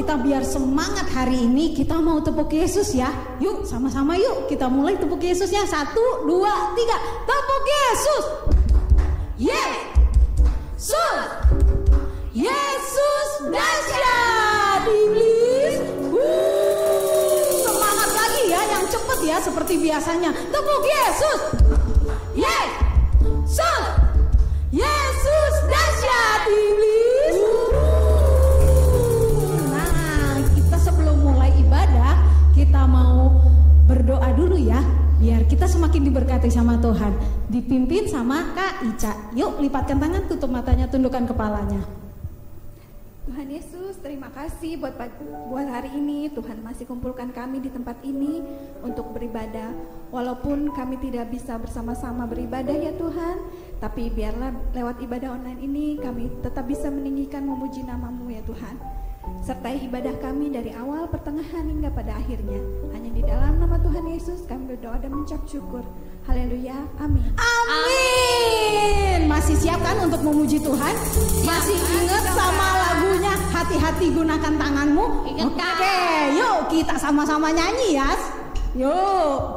kita biar semangat hari ini, kita mau tepuk Yesus ya. Yuk sama-sama yuk kita mulai tepuk Yesusnya. 1, 2, 3, tepuk Yesus. Yesus, Yesus dahsyat iblis. Semangat lagi ya, yang cepet ya seperti biasanya. Tepuk Yesus. Yesus, Yesus dahsyat iblis. Nah, kita sebelum mulai ibadah, kita mau berdoa dulu ya, biar kita semakin diberkati sama Tuhan. Dipimpin sama Kak Ica. Yuk lipatkan tangan, tutup matanya, tundukkan kepalanya. Tuhan Yesus, terima kasih buat hari ini. Tuhan masih kumpulkan kami di tempat ini untuk beribadah. Walaupun kami tidak bisa bersama-sama beribadah ya Tuhan, tapi biarlah lewat ibadah online ini kami tetap bisa meninggikan memuji nama-Mu ya Tuhan. Sertai ibadah kami dari awal, pertengahan hingga pada akhirnya. Hanya di dalam nama Tuhan Yesus kami berdoa dan mengucap syukur. Haleluya, amin. Amin. Masih siap kan untuk memuji Tuhan? Masih ingat sama lagunya Hati-hati gunakan tanganmu? Oke, yuk kita sama-sama nyanyi ya. Yuk.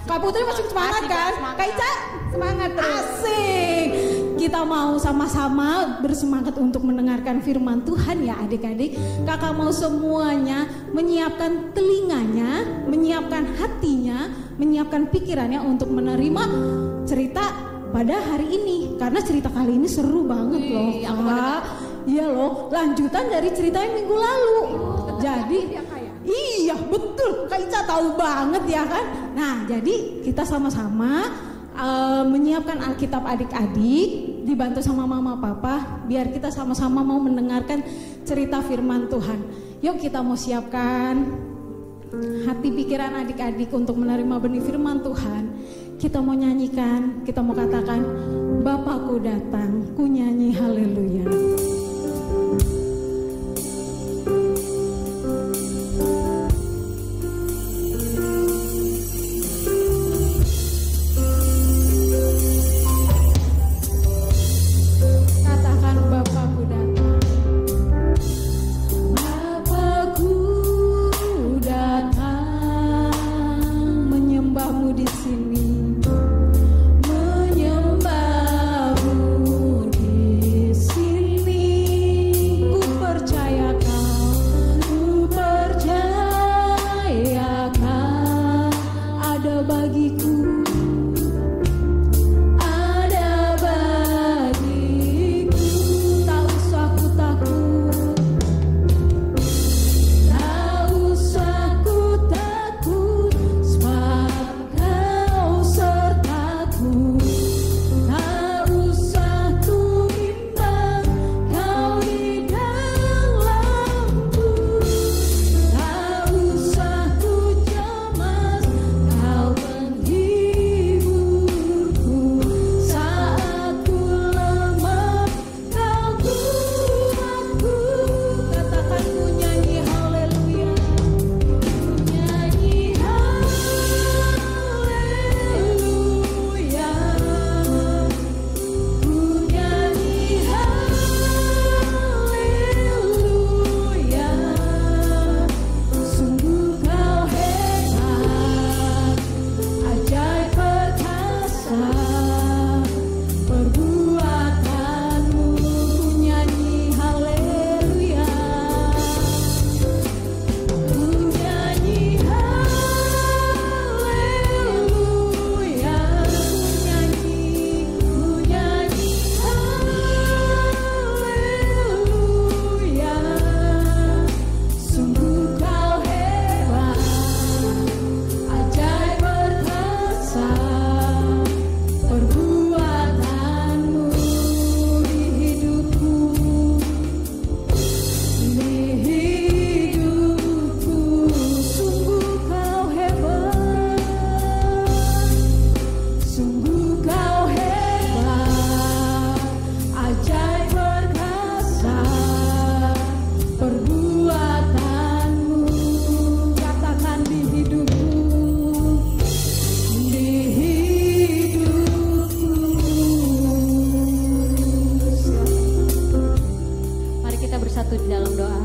Kak Putri masih semangat kan? Kak Ica semangat terus. Asik. Kita mau sama-sama bersemangat untuk mendengarkan firman Tuhan ya adik-adik. Kakak mau semuanya menyiapkan telinganya, menyiapkan hatinya, menyiapkan pikirannya untuk menerima cerita pada hari ini. Karena cerita kali ini seru banget loh Kak. Iya loh, lanjutan dari cerita yang minggu lalu. Jadi iya betul, Kak Ica tahu banget ya kan. Nah jadi kita sama-sama menyiapkan Alkitab adik-adik, dibantu sama mama papa, biar kita sama-sama mau mendengarkan cerita firman Tuhan. Yuk kita mau siapkan hati pikiran adik-adik untuk menerima benih firman Tuhan. Kita mau nyanyikan, kita mau katakan, Bapakku datang, ku nyanyi haleluya. Menyembahmu di sini. bersatu di dalam doa.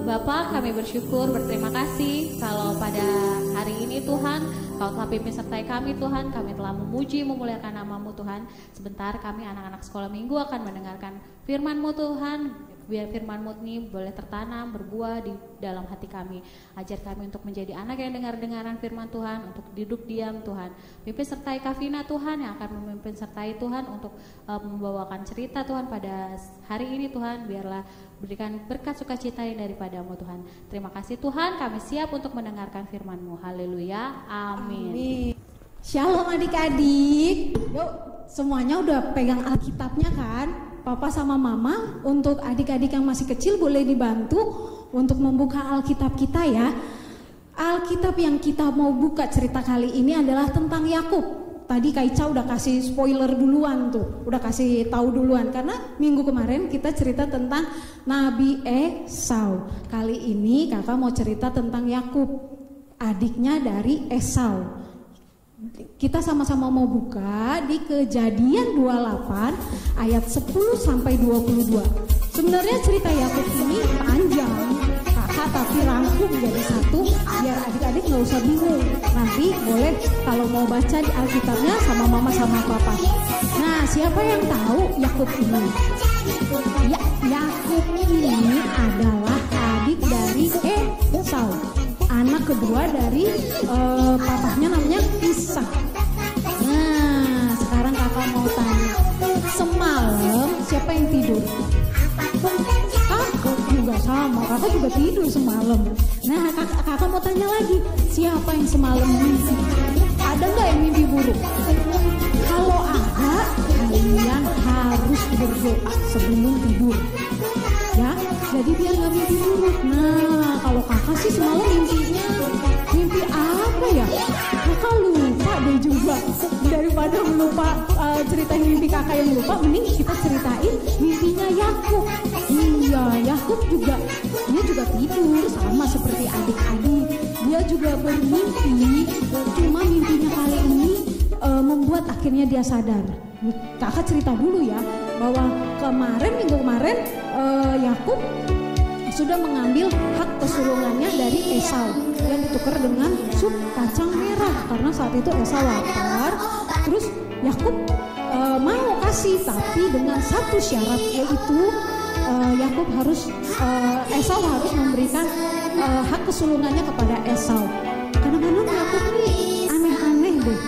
Bapa, kami bersyukur, berterima kasih kalau pada hari ini Tuhan, Kau telah pimpin sertai kami Tuhan. Kami telah memuji, memuliakan nama-Mu Tuhan. Sebentar kami anak-anak sekolah minggu akan mendengarkan firman-Mu Tuhan. Biar firman-Mu ini boleh tertanam, berbuah di dalam hati kami. Ajar kami untuk menjadi anak yang dengar-dengaran firman Tuhan, untuk duduk diam Tuhan. Pimpin sertai Kavina Tuhan yang akan memimpin sertai Tuhan untuk membawakan cerita Tuhan pada hari ini Tuhan. Biarlah berikan berkat sukacita yang daripada-Mu Tuhan. Terima kasih Tuhan, kami siap untuk mendengarkan firman-Mu. Haleluya, amin. Shalom adik-adik. Yuk, semuanya udah pegang Alkitabnya kan? Papa sama Mama, untuk adik-adik yang masih kecil boleh dibantu untuk membuka Alkitab kita ya. Alkitab yang kita mau buka cerita kali ini adalah tentang Yakub. Tadi Kak Ica udah kasih spoiler duluan tuh, udah kasih tahu duluan karena minggu kemarin kita cerita tentang Nabi Esau. Kali ini kakak mau cerita tentang Yakub, adiknya dari Esau. Kita sama-sama mau buka di Kejadian 28 ayat 10 sampai 22. Sebenarnya cerita Yakub ini panjang, kakak tapi rangkum jadi satu biar adik-adik nggak usah bingung. Nanti boleh kalau mau baca di Alkitabnya sama mama sama papa. Nah, siapa yang tahu Yakub ini? Ya, Yakub ini adalah adik dari Esau. Anak kedua dari papahnya namanya Ishak. Nah, sekarang kakak mau tanya, semalam siapa yang tidur? Kakak juga sama, kakak juga tidur semalam. Nah, kakak mau tanya lagi, siapa yang semalam mimpi? Ada nggak yang mimpi buruk? Kalau ada, kalian harus berdoa sebelum tidur. Ya, jadi biar nggak mimpi buruk. Nah, kalau kakak sih semalam mimpi apa ya? Kakak lupa deh juga. Daripada lupa ceritain mimpi kakak yang lupa, mending kita ceritain mimpinya Yakub. Iya, Yakub juga dia juga tidur sama seperti adik-adik. Dia juga bermimpi, cuma mimpinya kali ini membuat akhirnya dia sadar. Kakak cerita dulu ya, bahwa minggu kemarin Yakub sudah mengambil hak kesulungannya dari Esau yang ditukar dengan sup kacang merah karena saat itu Esau lapar. Terus Yakub mau kasih, tapi dengan satu syarat, yaitu Yakub Esau harus memberikan hak kesulungannya kepada Esau. Kadang-kadang Yakub ini aneh-aneh deh,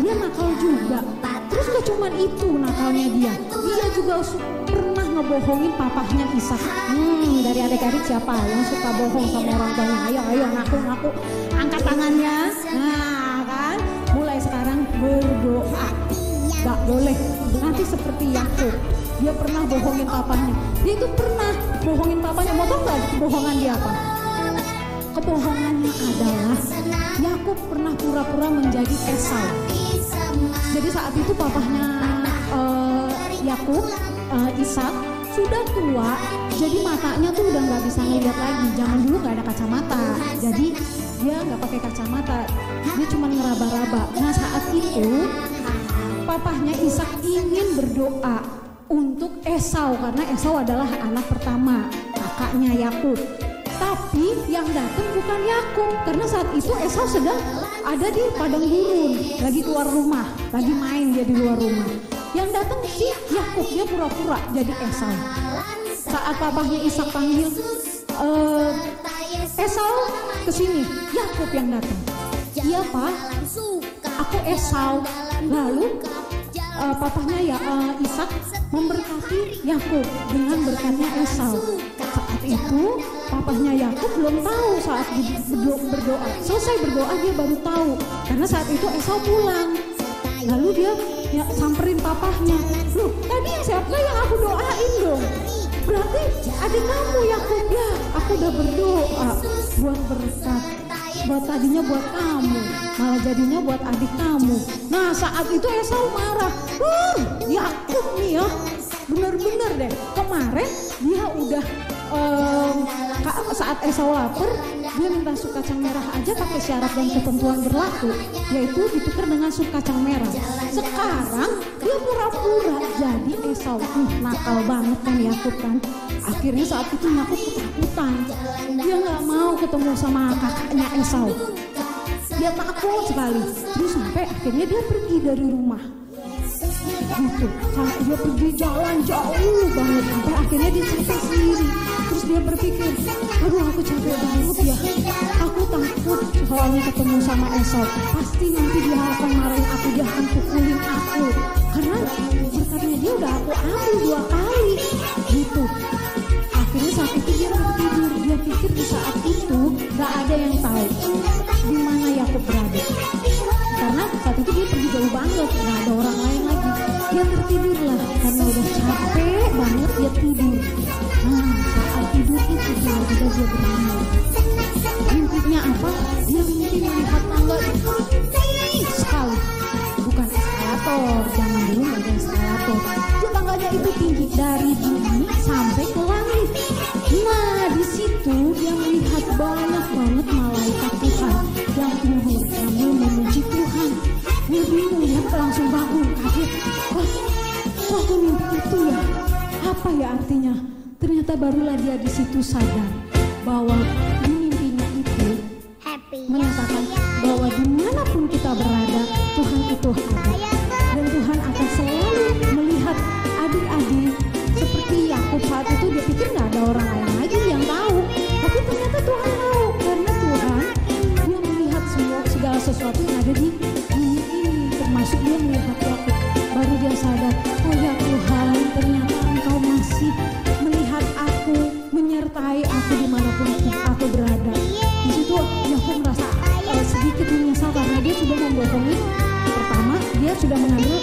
dia nakal juga. Terus gak cuma itu nakalnya dia juga pernah ngebohongin papahnya Ishak. Dari adik-adik siapa yang suka bohong sama orang tuanya? Ayo ngaku, angkat tangannya. Nah kan, mulai sekarang berdoa. Gak boleh nanti seperti Yakub, dia pernah bohongin papahnya. Dia itu pernah bohongin papahnya. Mau tau gak kebohongan dia apa? Kebohongannya adalah Yakub pernah pura-pura menjadi Esau. Jadi saat itu papahnya Yakub, Ishak sudah tua, jadi matanya tuh udah nggak bisa ngeliat lagi. Zaman dulu nggak ada kacamata, jadi dia nggak pakai kacamata, dia cuma ngeraba-raba. Nah saat itu papahnya Ishak ingin berdoa untuk Esau karena Esau adalah anak pertama kakaknya Yakub. Tapi yang datang bukan Yakub, karena saat itu Esau sedang ada di padang gurun, lagi keluar rumah, lagi main dia di luar rumah. Yang datang si Yakub, dia pura-pura jadi Esau. Saat papahnya Ishak panggil Esau kesini, Yakub yang datang. Iya Pak, aku Esau. Lalu papahnya Ishak memberkati Yakub dengan berkatnya Esau. Saat itu papahnya Yakub belum tahu saat berdoa. Selesai berdoa dia baru tahu karena saat itu Esau pulang. Lalu dia samperin papahnya. Loh, tadi yang siapa yang aku doain dong? Berarti adik kamu Yakub. Ya, aku udah berdoa buat berkat. Buat tadinya buat kamu, malah jadinya buat adik kamu. Nah saat itu Esau marah. Yakub nih ya, bener-bener deh. Kemarin dia udah saat Esau lapar, Dia minta sup kacang merah aja pakai syarat dan ketentuan berlaku, yaitu ditukar dengan sup kacang merah. Sekarang dia pura-pura jadi Esau. Nakal banget kan Yakub kan. Akhirnya saat itu Yakub ketakutan. Dia nggak mau ketemu sama kakaknya Esau. Dia takut sekali. Terus sampai akhirnya dia pergi dari rumah. Gitu. Sampai dia pergi jalan jauh banget. Sampai akhirnya dia capek sendiri. Terus dia berpikir, aduh aku capek banget ya. Aku takut soalnya ketemu sama Esau. Pasti nanti dia akan marahin aku, dia akan pukulin aku. Karena berkatnya dia udah aku ambil 2 kali. Gitu. Akhirnya saat itu dia tertidur. Dia pikir di saat itu gak ada yang tahu di mana Yakub berada. Karena saat itu dia pergi jauh banget, gak ada orang lain lagi. Dia tertidur lah karena udah capek banget dia tidur. Nah saat tidur itu tiba-tiba dia bermimpi. Mimpinya apa? Dia mimpi melihat tangga tinggi sekali. Bukan eskalator, zaman dulu gak ada eskalator. Tangganya itu tinggi dari bumi sampai ke langit. Nah di situ dia melihat banyak banget malaikat Tuhan yang turun sambil memuji Tuhan. Dia bingung, dia langsung bangun kaget. Wah, aku mimpi itu ya? Apa ya artinya? Ternyata barulah dia di situ sadar bahwa di mimpinya itu menyatakan bahwa dimanapun kita berada, Tuhan itu ada. Dan Tuhan akan selalu melihat adik-adik seperti Yakub saat itu. Dia pikir gak ada orang lain lagi yang tahu, tapi ternyata Tuhan tahu. Karena Tuhan dia melihat segala sesuatu yang ada di bumi ini, termasuk dia melihat Yakub. Baru dia sadar, oh ya Tuhan, ternyata Engkau masih melihat aku, menyertai aku dimanapun aku berada. Di situ Yakub merasa sedikit menyesal karena dia sudah membohongi. Pertama, dia sudah mengambil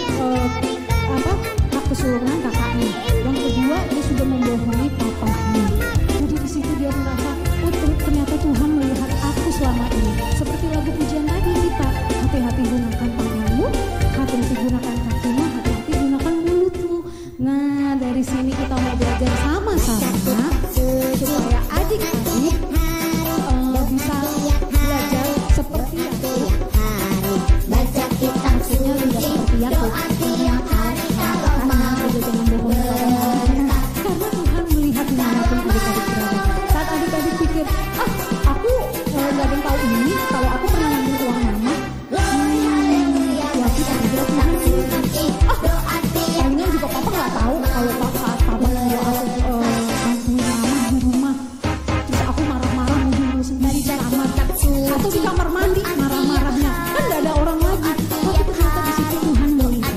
hak kesulungan kakaknya. Yang kedua, dia sudah membohongi papahnya. Jadi di situ dia merasa, oh ternyata Tuhan melihat aku selama ini. Seperti lagu pujian tadi kita, hati-hati gunakan tanganmu, hati-hati gunakan kakimu, hati-hati gunakan mulutmu. Nah dari sini kita mau belajar sama-sama supaya adik-adik bisa belajar seperti Yakub. Baca kitab maksudnya tidak seperti Yakub. Karena Tuhan melihat dimanapun adik-adik berada. Saat adik-adik pikir, aku gak ada yang tahu ini, kalau aku pernah ngambil uang mama, ya kita kira Tuhan palingan juga papa gak tahu kalau saat papa nyuruh aku bantuin mama di rumah, terus aku marah-marah mungkin sendiri di kamar atau di kamar mandi marah-marahnya, kan gak ada orang lagi. Tapi ternyata di situ Tuhan melihat.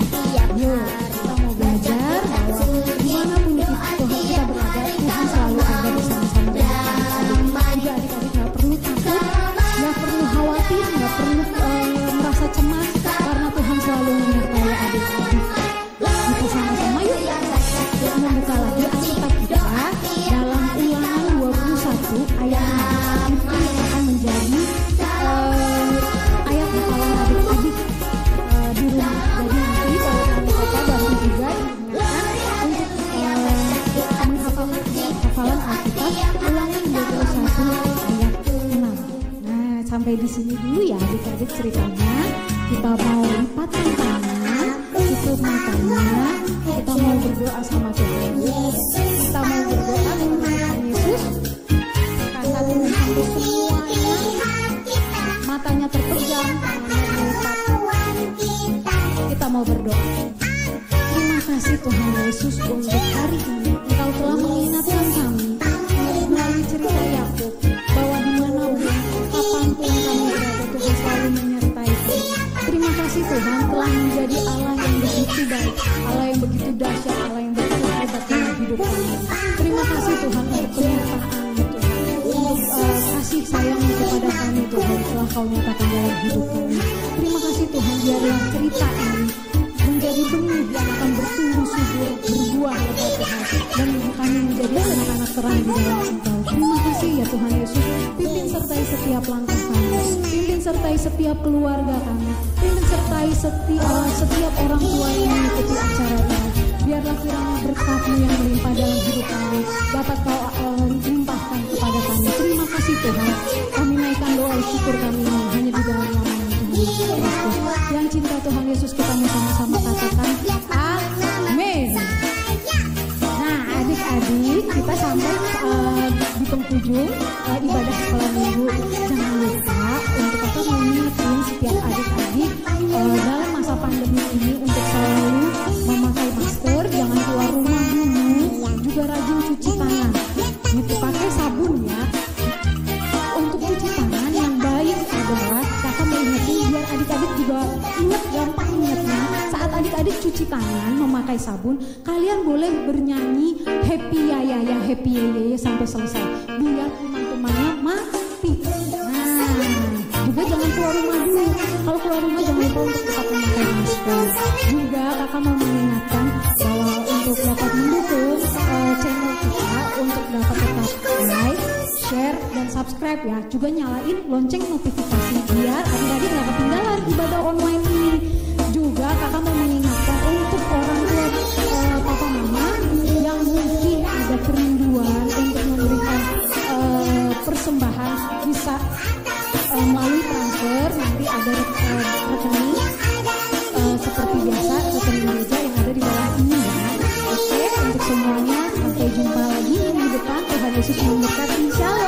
Yuk kita mau belajar bahwa dimanapun Tuhan kita berada, Tuhan selalu ada bersama-sama dengan adik-adik. Juga adik-adik gak perlu takut, gak perlu khawatir, gak perlu merasa cemas, karena Tuhan selalu menyertai adik-adik. Kita sama-sama yuk membuka lagi Alkitab kita dalam Ulangan 21 ayat 6. Ini akan menjadi ayat hafalan adik-adik di rumah. Jadi nanti kalau kami kota bantu juga diingatkan untuk menghafal hafalan Alkitab Ulangan 21 ayat 6. Nah sampai di sini dulu ya adik-adik ceritanya. Kita mau lipatkan tangan, tutup matanya, kita mau berdoa sama Tuhan. Kita mau berdoa dengan Tuhan Yesus. Karena Tuhan sampai semuanya, matanya terpejam, tangannya dilipat. Kita mau berdoa. Terima kasih Tuhan Yesus untuk hari ini. Engkau telah mengingatkan kami melalui cerita Yakub bahwa dimanapun, kapanpun kami berada, Tuhan selalu menyertai kami. Terima kasih Tuhan telah menjadi Allah yang begitu baik, Allah yang begitu dahsyat, Allah yang begitu hebat dalam hidup kami. Terima kasih Tuhan untuk penyertaan-Mu Tuhan, untuk kasih sayang kepada kami Tuhan telah Kau nyatakan dalam hidup kami. Terima kasih Tuhan biarlah cerita ini menjadi benih yang akan bertumbuh subur, berbuah lebat Tuhan, dan kami menjadi anak-anak terang di dalam Engkau. Terima kasih ya Tuhan Yesus, pimpin sertai setiap langkah kami, pimpin sertai setiap keluarga kami, pimpin sertai setiap orang tua yang mengikuti acara ini. Biarlah kiranya berkat-Mu yang melimpah dalam hidup kami dapat Kau limpahkan kepada kami. Terima kasih Tuhan. Tuhan. Kami naikkan doa syukur kami hanya di dalam nama Tuhan Yesus Kristus. Yang cinta Tuhan Yesus kita mau sama-sama katakan amin. Nah adik-adik kita sampai di penghujung ibadah sekolah minggu. Jangan lupa untuk kita mengingatkan setiap adik-adik dalam masa pandemi ini untuk selalu memakai masker, jangan keluar rumah dulu, juga rajin cuci tangan. Gitu, pakai sabun ya. Untuk cuci tangan yang baik adalah kakak mengingatkan biar adik-adik juga ingat, gampang ingatnya. Saat adik-adik cuci tangan memakai sabun, kalian boleh bernyanyi happy ya ya ya happy ya ya, ya sampai selesai. Biar teman-temannya mati. Nah, juga jangan keluar rumah dulu. Kalau keluar rumah jangan lupa untuk tetap memakai masker. Juga kakak mau mengingatkan bahwa untuk dapat mendukung channel kita untuk dapat tetap like, share, dan subscribe ya. Juga nyalain lonceng notifikasi biar adik-adik gak ketinggalan ibadah online ini. Juga kakak mau mengingatkan untuk orang tua papa mama yang mungkin ada kerinduan untuk memberikan persembahan bisa melalui transfer, nanti ada rekening seperti biasa, rekening gereja yang ada di bawah ini ya. Oke, untuk semuanya sampai jumpa lagi minggu depan. Tuhan Yesus memberkati. Shalom.